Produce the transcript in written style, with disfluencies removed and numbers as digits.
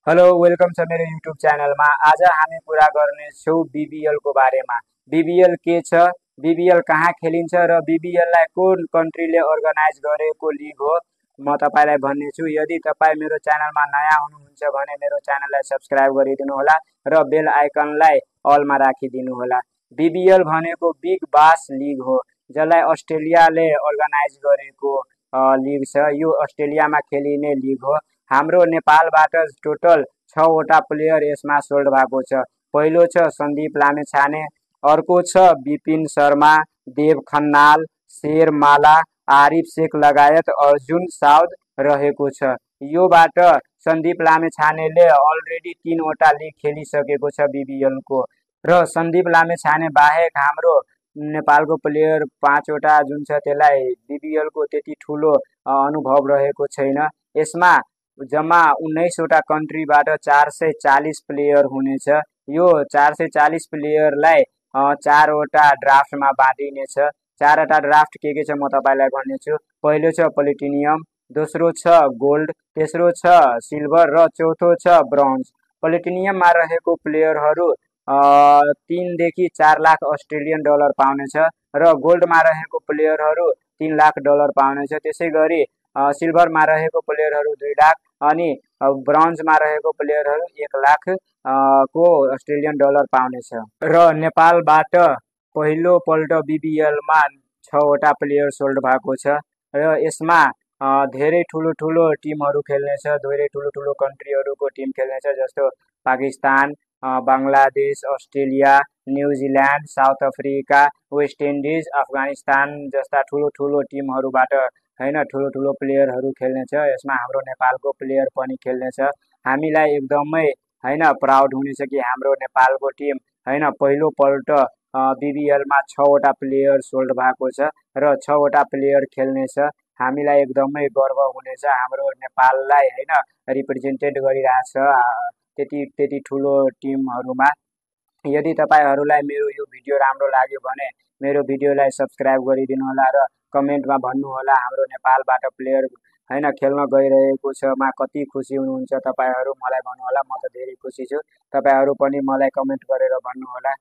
Hello welcome छ मेरो YouTube च्यानलमा। आज हामी कुरा गर्नेछौँ बिबिएल को बारेमा। बिबिएल के छ, बिबिएल कहाँ खेलिन्छ र बिबिएललाई कुन कन्ट्रीले अर्गनाइज गरेको लिग हो म तपाईलाई भन्नेछु। यदि तपाईँ मेरो च्यानलमा नयाँ हुनुहुन्छ भने मेरो च्यानललाई सब्स्क्राइब गरिदिनु होला र बेल आइकनलाई अलमा राखिदिनु होला। बिबिएल भनेको बिग बास लिग हो, जसलाई अस्ट्रेलियाले अर्गनाइज गरेको लिग छ। यो अस्ट्रेलियामा खेलिने लिग हो। हाम्रो नेपालबाट टोटल 6वटा प्लेयर यसमा सोल्ड भएको छ। पहिलो छ सन्दीप लामेछाने, अर्को छ विपिन शर्मा, देव खन्नाल, शेर माला, आरिफ शेख लगायत अर्जुन साउद रहेको छ। योबाट सन्दीप लामेछानेले अलरेडी 3वटा लिग खेलिसकेको छ बिबिएलको। र सन्दीप लामेछाने बाहेक हाम्रो नेपालको प्लेयर 5वटा जुन छ त्यसलाई बिबिएलको त्यति ठुलो अनुभव रहेको छैन। यसमा जम्मा 19वटा कन्ट्रीबाट 440 प्लेयर हुनेछ। यो 440 प्लेयरलाई 4वटा ड्राफ्टमा बाँडिनेछ। 4वटा ड्राफ्ट के छ म तपाईलाई भन्नेछु। पहिलो छ प्लेटिनियम, दोस्रो छ गोल्ड, तेस्रो छ सिल्भर र चौथो छ ब्रोन्ज। प्लेटिनियममा रहेको प्लेयरहरू 3 देखि 4 लाख अस्ट्रेलियन डलर पाउनेछ र गोल्डमा रहेको प्लेयरहरू 3 लाख डलर पाउनेछ। त्यसै गरी सिल्भरमा रहेको प्लेयरहरू 2 लाख अनि ब्रोन्जमा रहेको प्लेयरहरू 1 लाख को अस्ट्रेलियन डलर पाउनेछ। र नेपालबाट पहिलोपल्ट बिबिएलमा 6वटा प्लेयर सोल्ड भएको छ र यसमा धेरै ठुलो ठुलो टिमहरू खेल्नेछ, धेरै ठुलो ठुलो कन्ट्रीहरूको टिम खेल्नेछ, जस्तो Pakistan, Bangladesh, Australia, New Zealand, South Africa, West Indies, Afghanistan जस्ता ठुलो ठुलो टिमहरूबाट हैन ठुलो ठुलो प्लेयरहरू खेल्नेछ। यसमा हाम्रो नेपालको प्लेयर पनि खेल्नेछ। हामीलाई एकदमै हैन प्राउड हुनेछ कि हाम्रो नेपालको टिम हैन पहिलोपल्ट बिबिएलमा 6वटा प्लेयर सोल्ड भएको छ र 6वटा प्लेयर खेल्नेछ। हामीलाई एकदमै गर्व हुनेछ, हाम्रो नेपाललाई हैन रिप्रेजेन्टेड गरिरहेछ त्यति ठुलो टिमहरूमा। यदि तपाईहरूलाई मेरो यो भिडियो राम्रो लाग्यो भने मेरो भिडियोलाई सब्स्क्राइब गरिदिनु होला र कमेन्टमा भन्नुहोला हाम्रो नेपालबाट प्लेयर हैन खेल्न गइरहेको छ मा कति खुसी हुनुहुन्छ तपाईहरू मलाई भन्नुहोला। म त धेरै खुसी छु, तपाईहरू पनि मलाई कमेन्ट गरेर भन्नुहोला।